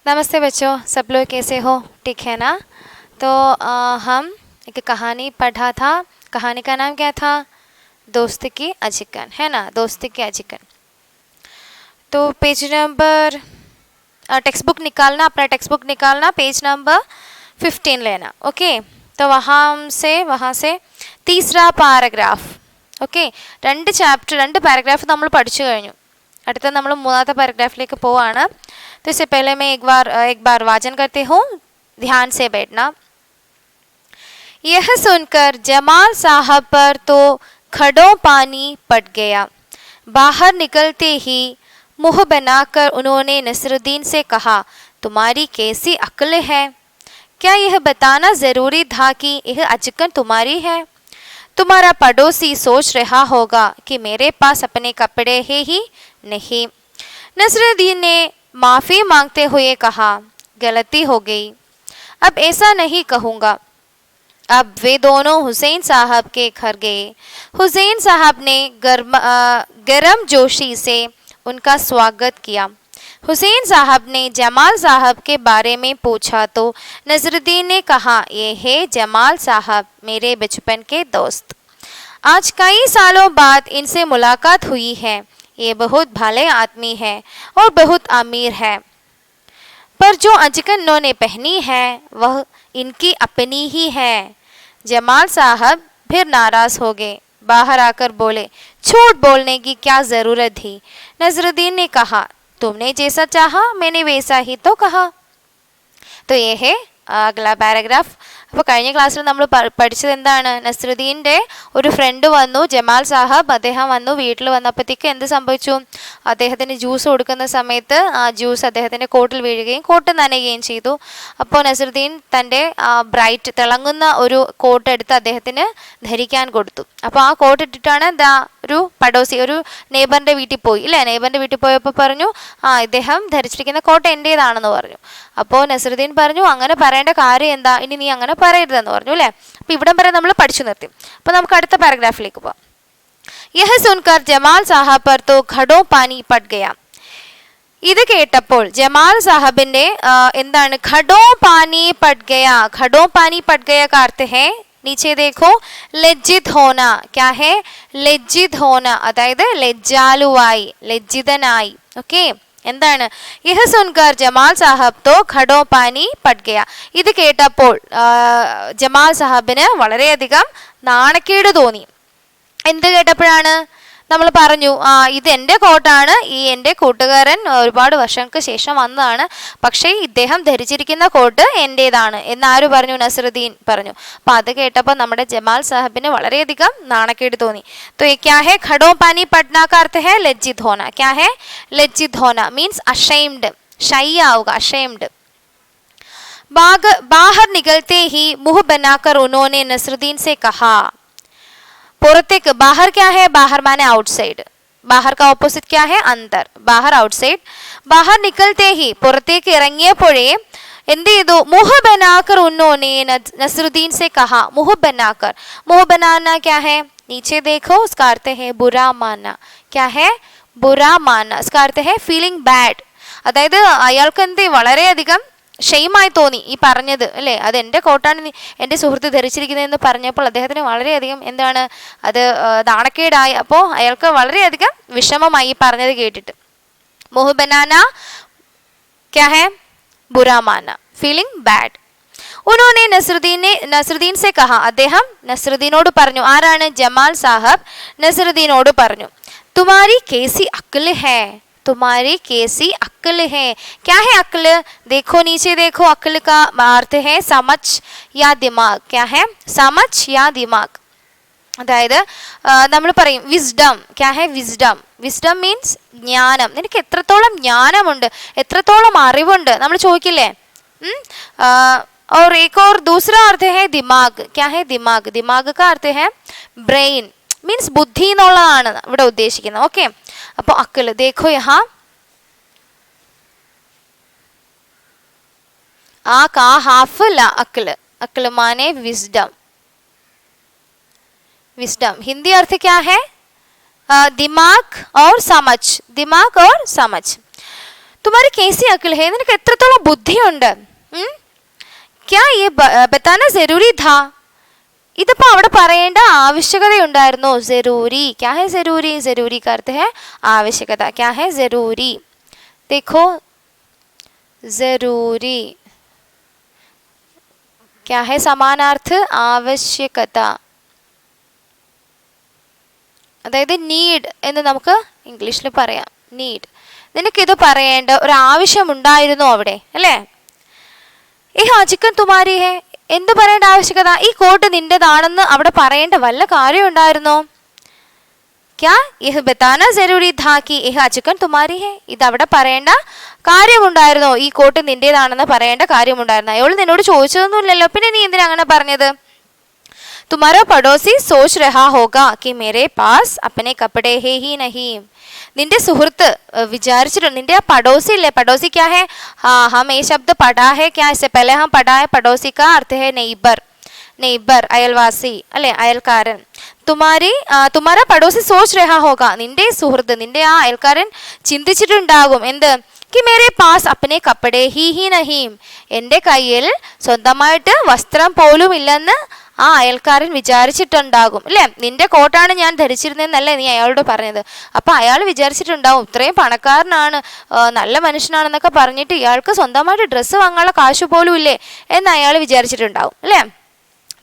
नमस्ते बच्चों, सब लोग कैसे हो? ठीक है ना? तो हम एक कहानी पढ़ा था। कहानी का नाम क्या था? दोस्त की अचिकन, है ना? दोस्त की अचिकन। तो पेज नंबर टेक्स्ट बुक निकालना, अपना टेक्स्ट बुक निकालना, पेज नंबर 15 लेना। ओके, तो वहाँ से तीसरा പാരഗ്രാഫ്. ഓക്കെ, രണ്ട് പാരഗ്രാഫ് നമ്മൾ പഠിച്ചു കഴിഞ്ഞു. അടുത്ത നമ്മൾ മൂന്നാമത്തെ പാരഗ്രാഫിലേക്ക് പോവാണ്. तो इससे पहले मैं एक बार वाचन करती हूँ, ध्यान से बैठना. यह सुनकर जमाल साहब पर तो खड़ों पानी पड़ गया. बाहर निकलते ही मुंह बनाकर उन्होंने नसरुद्दीन से कहा, तुम्हारी कैसी अक्ल है? क्या यह बताना ज़रूरी था कि यह अचकन तुम्हारी है? तुम्हारा पड़ोसी सोच रहा होगा कि मेरे पास अपने कपड़े है ही नहीं. नसरुद्दीन ने माफ़ी मांगते हुए कहा, गलती हो गई, अब ऐसा नहीं कहूँगा. अब वे दोनों हुसैन साहब के घर गए. हुसैन साहब ने गरम जोशी से उनका स्वागत किया. हुसैन साहब ने जमाल साहब के बारे में पूछा तो नसरुद्दीन ने कहा, ये है जमाल साहब, मेरे बचपन के दोस्त. आज कई सालों बाद इनसे मुलाकात हुई है. ये बहुत भले आदमी है और बहुत अमीर है, पर जो अचकन इन्होंने पहनी है वह इनकी अपनी ही है. जमाल साहब फिर नाराज हो गए. बाहर आकर बोले, झूठ बोलने की क्या ज़रूरत थी? नसरुद्दीन ने कहा, तुमने जैसा चाहा मैंने वैसा ही तो कहा. तो ये है अगला പാരഗ്രാഫ്. അപ്പോൾ കഴിഞ്ഞ ക്ലാസ്സിൽ നമ്മൾ പഠിച്ചത് എന്താണ്? നസ്രുദ്ദീൻ്റെ ഒരു ഫ്രണ്ട് വന്നു, ജമാൽ സാഹബ്. അദ്ദേഹം വന്നു, വീട്ടിൽ വന്നപ്പോഴത്തേക്ക് എന്ത് സംഭവിച്ചു? അദ്ദേഹത്തിന് ജ്യൂസ് കൊടുക്കുന്ന സമയത്ത് ആ ജ്യൂസ് അദ്ദേഹത്തിൻ്റെ കോട്ടിൽ വീഴുകയും കോട്ട് നനയുകയും ചെയ്തു. അപ്പോൾ നസ്രുദ്ദീൻ തൻ്റെ ബ്രൈറ്റ് തിളങ്ങുന്ന ഒരു കോട്ട് എടുത്ത് അദ്ദേഹത്തിന് ധരിക്കാൻ കൊടുത്തു. അപ്പോൾ ആ കോട്ട് ഇട്ടിട്ടാണ് ഒരു പടോസി, ഒരു നെയ്ബറിൻ്റെ വീട്ടിൽ പോയി, ഇല്ലേ? നെയ്ബറിൻ്റെ വീട്ടിൽ പോയപ്പോൾ പറഞ്ഞു, ഇദ്ദേഹം ധരിച്ചിരിക്കുന്ന കോട്ട് എൻ്റേതാണെന്ന് പറഞ്ഞു. അപ്പോൾ നസറുദ്ദീൻ പറഞ്ഞു, അങ്ങനെ പറയേണ്ട കാര്യം എന്താ, ഇനി നീ അങ്ങനെ പറയരുതെന്ന് പറഞ്ഞു, അല്ലേ? അപ്പോൾ ഇവിടം വരെ നമ്മൾ പഠിച്ചു നിർത്തി. അപ്പോൾ നമുക്ക് അടുത്ത പാരഗ്രാഫിലേക്ക് പോവാം. യഹ സുൻകർ ജമാൽ സാഹബ് പർ തോ ഘടോ പാനി പട് ഗയ. ഇത് കേട്ടപ്പോൾ ജമാൽ സാഹബിന്റെ എന്താണ്? ഘടോ പാനി പട് ഗയ. ഘടോ പാനി പട് ഗയ का अर्थ है, नीचे देखो, ലജ്ജിത് ഹോന. क्या है? ലജ്ജിത് ഹോന, അതായത് ലജ്ജാലുവായി, ലജ്ജിതനായി. ഓക്കെ, എന്താണ്? യഹ സുൻകർ ജമാൽ സാഹബ് തോ ഘടോ പാനി പട് ഗയ. ഇത് കേട്ടപ്പോൾ ജമാൽ സാഹബിന് വളരെയധികം നാണക്കേട് തോന്നി. എന്ത് കേട്ടപ്പോഴാണ്? നമ്മൾ പറഞ്ഞു, ഇത് എൻ്റെ കോട്ടാണ്, ഈ എൻ്റെ കൂട്ടുകാരൻ ഒരുപാട് വർഷങ്ങൾക്ക് ശേഷം വന്നതാണ്, പക്ഷേ ഇദ്ദേഹം ധരിച്ചിരിക്കുന്ന കോട്ട് എൻ്റേതാണ് എന്നാര് പറഞ്ഞു? നസറുദ്ദീൻ പറഞ്ഞു. അപ്പം അത് കേട്ടപ്പോൾ നമ്മുടെ ജമാൽ സാഹബിന് വളരെയധികം നാണക്കേട് തോന്നി. तो ये क्या है? खड़ो पानी पड़ना का अर्थ है लज्जित होना. क्या है? लज्जित होना मीन्स अशेम्ड, शाई आऊगा, अशेम्ड. बाहर निकलते ही मुंह बनाकर उन्होंने नसरुद्दीन से कहा, പുറത്തേക്ക്. ബാഹർ ക്യാ ഹെ? ബാഹർ മാനെ ഔട്ട്സൈഡ്. ബാഹർ का ഓപ്പോസിറ്റ് क्या है? अंदर. ബാഹർ ഔട്ട്സൈഡ്. ബാഹർ നിക്കൽത്തേ ഹി, പുറത്തേക്ക് ഇറങ്ങിയപ്പോഴേ എന്ത് ചെയ്തു? മുഹ് ബനാക്കർ ഉന്നോനെ നസറുദ്ദീൻ से कहा. മുഹ് ബനാക്കർ. മുഹ് ബനാना क्या है? नीचे देखो, उसका अर्थ है बुरा मानना. क्या है? बुरा मानना. उसका अर्थ है फीलिंग बैड. അതായത് അയാൾക്ക് എന്ത് വളരെയധികം ഷെയിമായി തോന്നി ഈ പറഞ്ഞത്, അല്ലേ? അത് എൻ്റെ കോട്ടാണ് എൻ്റെ സുഹൃത്ത് ധരിച്ചിരിക്കുന്നതെന്ന് പറഞ്ഞപ്പോൾ അദ്ദേഹത്തിന് വളരെയധികം എന്താണ് അത് നാണക്കേടായി. അപ്പോൾ അയാൾക്ക് വളരെയധികം വിഷമമായി ഈ പറഞ്ഞത് കേട്ടിട്ട്. മുഹ് ബനാന ക്യാ ഹെ? ബുറാ മാന, ഫീലിംഗ് ബാഡ്. ഉन्होंने നസറുദ്ദീൻ से कहा. അദ്ദേഹം നസറുദ്ദീനോട് പറഞ്ഞു. ആരാണ്? ജമാൽ സാഹബ് നസറുദ്ദീനോട് പറഞ്ഞു, तुम्हारी कैसी अक्ल है? तुम्हारी कैसी अक्ल है? क्या है अक्ल? देखो, नीचे देखो, अक्ल का अर्थ है समझ या दिमाग. क्या है? समझ या दिमाग. അതായത് നമ്മൾ പറയും വിസ്ഡം. ക്യാ ഹെ? വിസ്ഡം. വിസ്ഡം മീൻസ് ജ്ഞാനം. നിനക്ക് എത്രത്തോളം ജ്ഞാനമുണ്ട്, എത്രത്തോളം അറിവുണ്ട്, നമ്മൾ ചോദിക്കില്ലേ? और एक और दूसरा अर्थ है दिमाग. क्या है? दिमाग. दिमाग का अर्थ है ब्रेन, മീൻസ് ബുദ്ധി എന്നുള്ളതാണ് ഇവിടെ ഉദ്ദേശിക്കുന്നത്. ഓക്കെ, അപ്പോൾ അക്ൽ ദേഖോ യഹാ, ആ കാ ഹാഫ് ല अक्ल. अक्ल माने विजडम. विजडम हिंदी अर्थ क्या है? दिमाग और समझ. दिमाग और समझ. तुम्हारी कैसी अकल है, നിനക്ക് എത്രത്തോളം ബുദ്ധിയുണ്ട്, क्या ये बताना जरूरी था, ഇതിപ്പോ അവിടെ പറയേണ്ട ആവശ്യകതയുണ്ടായിരുന്നോ, जरूरी, क्या है जरूरी, जरूरी का अर्थ है आवश्यकता, क्या है जरूरी, देखो जरूरी क्या है समानार्थ आवश्यकता, അതായത് നീഡ് എന്ന് നമുക്ക് ഇംഗ്ലീഷിൽ പറയാം, നീഡ്. നിനക്കിത് പറയേണ്ട ഒരു ആവശ്യമുണ്ടായിരുന്നോ അവിടെ, അല്ലേ? ഈ ചിക്കൻ തുമാരി ഹേ, എന്ത് പറയേണ്ട ആവശ്യകത, ഈ കോട്ട് നിന്റേതാണെന്ന് അവിടെ പറയേണ്ട വല്ല കാര്യം ഉണ്ടായിരുന്നോ? ക്യാ യഹ് ബതാനാ ജറൂരി ഥാ കി യഹ് ചിക്കൻ തുമാരി ഹേ, ഇത് അവിടെ പറയേണ്ട കാര്യമുണ്ടായിരുന്നോ, ഈ കോട്ട് നിന്റേതാണെന്ന് പറയേണ്ട കാര്യമുണ്ടായിരുന്നോ? അയാൾ നിന്നോട് ചോദിച്ചതൊന്നുമില്ലല്ലോ, പിന്നെ നീ എന്തിനാ അങ്ങനെ പറഞ്ഞത്? तुम्हारा पड़ोसी सोच रहा होगा कि मेरे पास अपने कपड़े है ही नहीं, നിന്റെ സുഹൃത്ത് വിചാരിച്ചിട്ടുണ്ട്, നിന്റെ ആ പടോസി ഇല്ലേ, പടോസി क्या है, हाँ हम ये शब्द पढ़ा है, क्या इससे पहले हम पढ़ा है, पड़ोसी का अर्थ है നെയ്ബർ, നെയ്ബർ അയൽവാസി അല്ലെ, അയൽക്കാരൻ. തുമാര പടോസി സോച്ച് രഹാ ഹോഗ, നിന്റെ സുഹൃത്ത്, നിന്റെ ആ അയൽക്കാരൻ ചിന്തിച്ചിട്ടുണ്ടാകും എന്ത്, कि मेरे पास अपने कपड़े ही नहीं, എൻ്റെ കയ്യിൽ സ്വന്തമായിട്ട് വസ്ത്രം പോലും ഇല്ലെന്ന് ആ അയൽക്കാരൻ വിചാരിച്ചിട്ടുണ്ടാകും, അല്ലേ? നിന്റെ കോട്ടാണ് ഞാൻ ധരിച്ചിരുന്നതെന്നല്ലേ നീ അയാളോട് പറഞ്ഞത്. അപ്പൊ അയാൾ വിചാരിച്ചിട്ടുണ്ടാവും ഇത്രയും പണക്കാരനാണ്, നല്ല മനുഷ്യനാണെന്നൊക്കെ പറഞ്ഞിട്ട് ഇയാൾക്ക് സ്വന്തമായിട്ട് ഡ്രസ്സ് വാങ്ങാനുള്ള കാശ് പോലും ഇല്ലേ എന്ന് അയാൾ വിചാരിച്ചിട്ടുണ്ടാവും, അല്ലേ?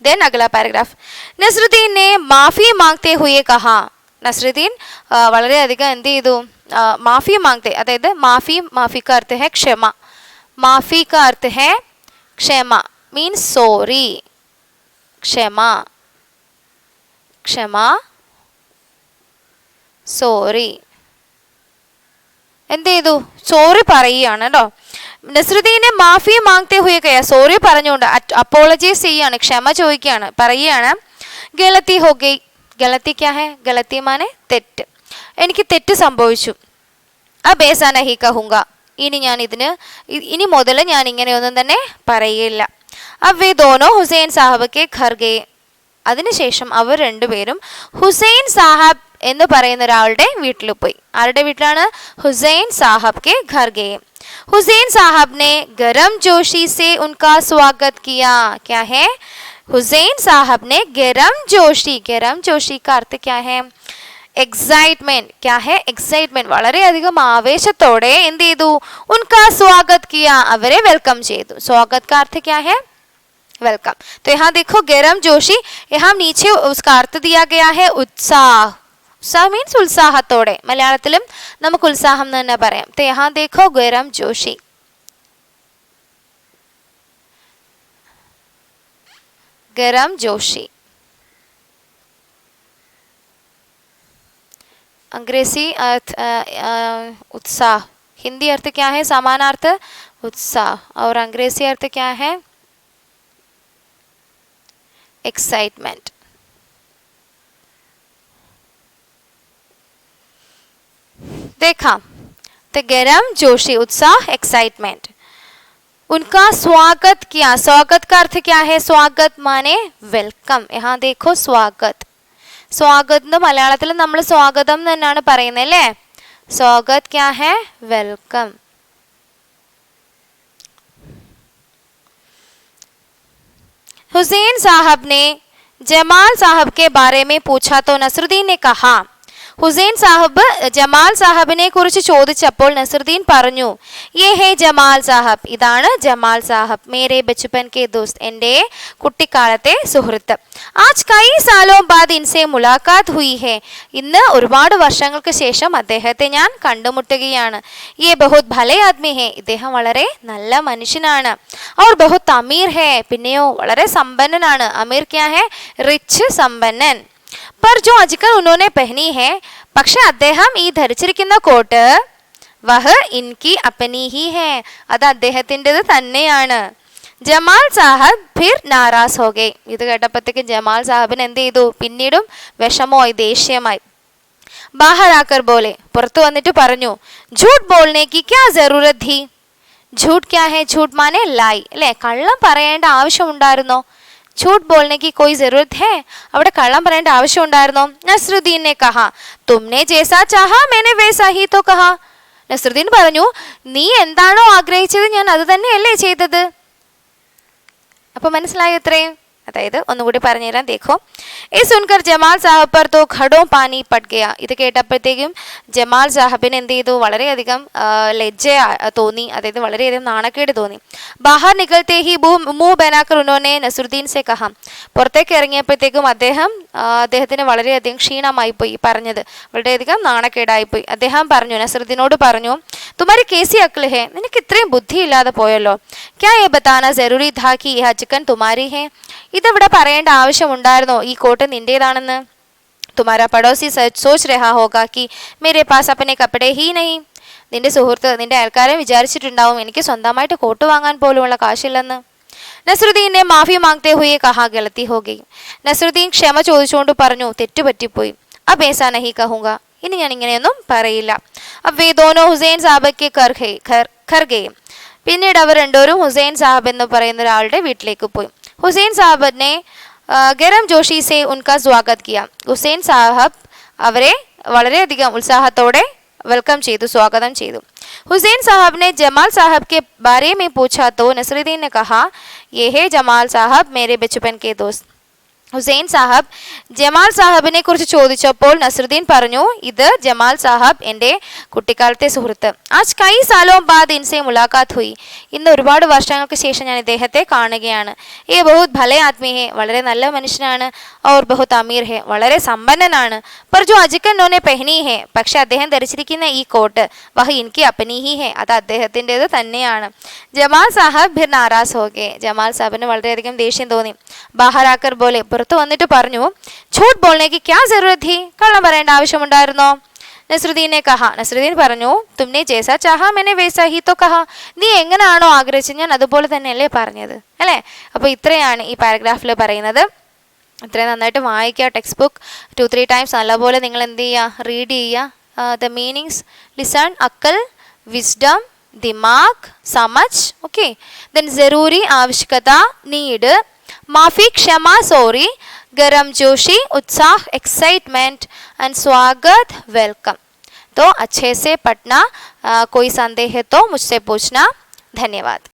देन अगला पैराग्राफ, नसरुद्दीन ने माफी मांगते हुए कहा, നസ്രുദ്ദീൻ വളരെയധികം എന്ത് ചെയ്തു, മാഫി മാങ്തെ, അതായത് മാഫി का अर्थ है क्षमा, माफी का अर्थ है क्षमा मीन्स सॉरी, क्षमा क्षमा സോറി, എന്ത് ചെയ്തു, സോറി പറയുകയാണ് കേട്ടോ. നസ്രുദ്ദീനെ മാഫി മാങ്തെ ഹുയെ കയ, സോറി പറഞ്ഞുകൊണ്ട് അപ്പോളജൈസ് ചെയ്യാണ്, ക്ഷമ ചോദിക്കുകയാണ്, പറയുകയാണ്. ഗലത്തി ഹോ ഗയി, ഗലത്തി ക്യാ ഹെ, ഗലത്തി മാനെ തെറ്റ്, എനിക്ക് തെറ്റ് സംഭവിച്ചു. അബ് ഏസാ നഹി കഹൂങ്ക, ഇനി മുതൽ ഞാൻ ഇങ്ങനെയൊന്നും തന്നെ പറയില്ല. അബ് വേ ദോനോ ഹുസൈൻ സാഹബ് കെ ഘർ ഗയെ, അതിനുശേഷം അവർ രണ്ടുപേരും ഹുസൈൻ സാഹബ് എന്ന് പറയുന്ന ഒരാളുടെ വീട്ടിൽ പോയി. ആരുടെ വീട്ടിലാണ്? ഹുസൈൻ സാഹബ് കെ ഘർ ഗയെ. हुसैन साहब ने गरम जोशी से उनका स्वागत किया, क्या है, हुसैन साहब ने गरम जोशी का अर्थ क्या है, एक्साइटमेंट, क्या है, एक्साइटमेंट, വളരെയധികം ആവേശത്തോടെ എന്ത് ചെയ്തു, उनका स्वागत किया, അവരെ വെൽക്കം ചെയ്തു. स्वागत का अर्थ क्या है, वेलकम. तो यहाँ देखो गरम जोशी, यहाँ नीचे उसका अर्थ दिया गया है उत्साह, उत्साह मीन्स ഉത്സാഹത്തോടെ, മലയാളത്തിലും നമുക്ക് ഉത്സാഹം എന്ന് തന്നെ പറയാം. तो यहाँ देखो गरम जोशी, गरम जोशी अंग्रेजी अर्थ उत्साह, हिंदी अर्थ क्या है, समानार्थ उत्साह, और अंग्रेजी अर्थ क्या है, एक्साइटमेंट. देखा, तो गरम जोशी उत्साह, एक्साइटमेंट. उनका स्वागत किया, स्वागत का अर्थ क्या है, स्वागत माने वेलकम. यहाँ देखो स्वागत, स्वागत മലയാളത്തിൽ നമ്മൾ സ്വാഗതം എന്നാണ് പറയുന്നത് അല്ലേ. स्वागत क्या है, वेलकम. हुसैन साहब ने जमाल साहब के बारे में पूछा तो नसरुद्दीन ने कहा, ഹുസൈൻ സാഹബ് ജമാൽ സാഹബിനെ കുറിച്ച് ചോദിച്ചപ്പോൾ നസറുദ്ദീൻ പറഞ്ഞു, യേ ഹേ ജമാൽ സാഹബ്, ഇതാണ് ജമാൽ സാഹബ്, മേരെ ബച്ചുപൻ കെ ദോസ്ത്, എൻ്റെ കുട്ടിക്കാലത്തെ സുഹൃത്ത്. ആജ് കൈ സാലോ ബാദ് ഇൻസെ മുലാഖാത്ത് ഹുയി ഹേ, ഇന്ന് ഒരുപാട് വർഷങ്ങൾക്ക് ശേഷം അദ്ദേഹത്തെ ഞാൻ കണ്ടുമുട്ടുകയാണ്. യേ ബഹുത് ഭലേ ആദ്മി ഹേ, ഇദ്ദേഹം വളരെ നല്ല മനുഷ്യനാണ്. ഔർ ബഹുത് അമീർ ഹേ, പിന്നെയോ വളരെ സമ്പന്നനാണ്. അമീർ ക്യാ ഹേ, റിച്ച്, സമ്പന്നൻ. पर जो आजकल उन्होंने पहनी है, പക്ഷെ അദ്ദേഹം ഈ ധരിച്ചിരിക്കുന്ന കോട്ട് വഹ് ഇൻകി അപ്പനി ഹി ഹേ, അത് അദ്ദേഹത്തിൻ്റെത് തന്നെയാണ്. ജമാൽ സാഹബ് ഫിർ നാരാസ് ഹോ ഗയ്, ഇത് കേട്ടപ്പോഴത്തേക്ക് ജമാൽ സാഹബിന് എന്ത് ചെയ്തു, പിന്നീടും വിഷമമായി, ദേഷ്യമായി. ബാഹർ ആക്കർ ബോലെ, പുറത്തു വന്നിട്ട് പറഞ്ഞു, झूठ बोलने की क्या जरूरत थी, झूठ क्या है, झूठ माने लाई, അല്ലേ, കള്ളം പറയേണ്ട ആവശ്യമുണ്ടായിരുന്നോ, झूठ बोलने की कोई जरूरत है, അവിടെ കള്ളം പറയേണ്ട ആവശ്യം ഉണ്ടായിരുന്നോ. നസ്രുദ്ദീൻ ने कहा, तुमने जैसा चाहा मैंने वैसा ही तो कहा, നസ്രുദ്ദീൻ പറഞ്ഞു, നീ എന്താണോ ആഗ്രഹിച്ചത് ഞാൻ അത് തന്നെയല്ലേ ചെയ്തത്. അപ്പൊ മനസ്സിലായോ ഇത്രയും? അതായത് ഒന്നുകൂടി പറഞ്ഞുതരാം. ദേഖോ, ഈ സുൻകർ ജമാൽ സാഹബ് പർ തോ ഖടോ പാനി പട് ഗയ. ഇത് കേട്ടപ്പോഴത്തേക്കും ജമാൽ സാഹബിന് എന്ത് ചെയ്തു? വളരെയധികം ലജ്ജ തോന്നി, അതായത് വളരെയധികം നാണക്കേട് തോന്നി. ബാഹർ നികൽത്തെ ഹി മുഹ് ബനാക്കർ ഉന്നോനെ നസ്രുദ്ദീൻ സെ കഹ. പുറത്തേക്ക് ഇറങ്ങിയപ്പോഴത്തേക്കും അദ്ദേഹത്തിന് വളരെയധികം ക്ഷീണമായി പോയി, പറഞ്ഞത് വളരെയധികം നാണക്കേടായിപ്പോയി. അദ്ദേഹം പറഞ്ഞു, നസ്രുദ്ദീനോട് പറഞ്ഞു, തുമാരി കേസി അക്ൽ ഹേ, നിനക്ക് ഇത്രയും ബുദ്ധിയില്ലാതെ പോയല്ലോ. ക്യാ യേ ബതാന ജറൂരി ഥാ കി യഹ് ചിക്കൻ തുമാരി ഹേ. ഇതിവിടെ പറയേണ്ട ആവശ്യമുണ്ടായിരുന്നോ ഈ കോട്ട് നിന്റേതാണെന്ന്? തുമാരാ പടോസി സോച്ച് രഹാ ഹോഗാ കി മേരെ പാസ് അപ്പനെ കപ്പടെ ഹീ നഹീ. നിന്റെ സുഹൃത്ത്, നിന്റെ അയൽക്കാരൻ വിചാരിച്ചിട്ടുണ്ടാവും എനിക്ക് സ്വന്തമായിട്ട് കോട്ട് വാങ്ങാൻ പോലുമുള്ള കാശില്ലെന്ന്. നസ്രുദ്ദീനെ മാഫി മാങ്തേ ഹുയെ കഹാ ഗലത്തി ഹോ ഗയി. നസ്രുദ്ദീൻ ക്ഷമ ചോദിച്ചുകൊണ്ട് പറഞ്ഞു, തെറ്റുപറ്റിപ്പോയി. അബ് ഏസാ നഹീ കഹൂങ്ക, ഇനി ഞാൻ ഇങ്ങനെയൊന്നും പറയില്ല. അബ് വേ ദോനോ ഹുസൈൻ സാബയ്ക്ക് ഘർ ഗയെ. പിന്നീട് അവർ രണ്ടുപേരും ഹുസൈൻ സാഹബ് എന്ന് പറയുന്ന ഒരാളുടെ വീട്ടിലേക്ക് പോയി. ഹുസൈൻ സാഹബിനെ ഗരം ജോഷി സെ ഉൻകാ സ്വാഗത് കിയ. ഹുസൈൻ സാഹബ് അവരെ വളരെയധികം ഉത്സാഹത്തോടെ വെൽക്കം ചെയ്തു, സ്വാഗതം ചെയ്തു. हुसैन साहब ने जमाल साहब के बारे में पूछा तो नसरुद्दीन ने कहा, ये है जमाल साहब मेरे बचपन के दोस्त. ഹുസൈൻ സാഹബ് ജമാൽ സാഹബിനെ കുറിച്ച് ചോദിച്ചപ്പോൾ നസറുദ്ദീൻ പറഞ്ഞു, ഇത് ജമാൽ സാഹബ് എൻ്റെ കുട്ടിക്കാലത്തെ സുഹൃത്ത്. ആജ് കൈ സാലോ ബാദ് ഇൻസെ മുലാഖാത്ത് ഹുയി. ഇന്ന് ഒരുപാട് വർഷങ്ങൾക്ക് ശേഷം ഞാൻ ഇദ്ദേഹത്തെ കാണുകയാണ്. ഏ ബഹുത് ഭലേ ആദ്മി ഹെ, വളരെ നല്ല മനുഷ്യനാണ്. ഔർ ബഹുത് അമീർ ഹെ, വളരെ സമ്പന്നനാണ്. പർ ജോ അജിക്കൻ നോനെ പെഹ്നി ഹെ, പക്ഷെ അദ്ദേഹം ധരിച്ചിരിക്കുന്ന ഈ കോട്ട് വഹ് എനിക്ക് അപ്പനി ഹി ഹെ, അത് അദ്ദേഹത്തിൻ്റെത് തന്നെയാണ്. ജമാൽ സാഹബ് ഫിർ നാരാസ് ഹോ ഗയെ. ജമാൽ സാഹബിന് വളരെയധികം ദേഷ്യം തോന്നി. ബാഹറാക്കർ ബോലെ, പുറത്തു വന്നിട്ട് പറഞ്ഞു, ഝൂട്ട് ബോൾനെ കി ക്യാ ജറൂരത് थी, കള്ളം പറയേണ്ട ആവശ്യമുണ്ടായിരുന്നോ? നസ്രുദ്ദീനെ കഹ, നസ്രുദ്ദീൻ പറഞ്ഞു, തുമ്നെ ജേസാ ചാഹാ മെനെ വേസാ ഹി തോ കഹ. നീ എങ്ങനെയാണോ ആഗ്രഹിച്ചത് ഞാൻ അതുപോലെ തന്നെയല്ലേ പറഞ്ഞത്, അല്ലേ? അപ്പോൾ ഇത്രയാണ് ഈ പാരഗ്രാഫിൽ പറയുന്നത്. ഇത്രയും നന്നായിട്ട് വായിക്കുക. ടെക്സ്റ്റ് ബുക്ക് 2-3 ടൈംസ് നല്ലപോലെ നിങ്ങൾ എന്ത് ചെയ്യുക, റീഡ് ചെയ്യുക. ദ മീനിങ്സ് ലിസൺ, അക്കൽ, വിസ്ഡം, ദിമാഗ്, സമജ്. ഓക്കെ. ദെൻ ജറൂരി, ആവശ്യകത, നീഡ്. माफ़ी, क्षमा, सॉरी. गरम जोशी, उत्साह, एक्साइटमेंट. एंड स्वागत, वेलकम. तो अच्छे से पढ़ना. कोई संदेह है तो मुझसे पूछना. धन्यवाद.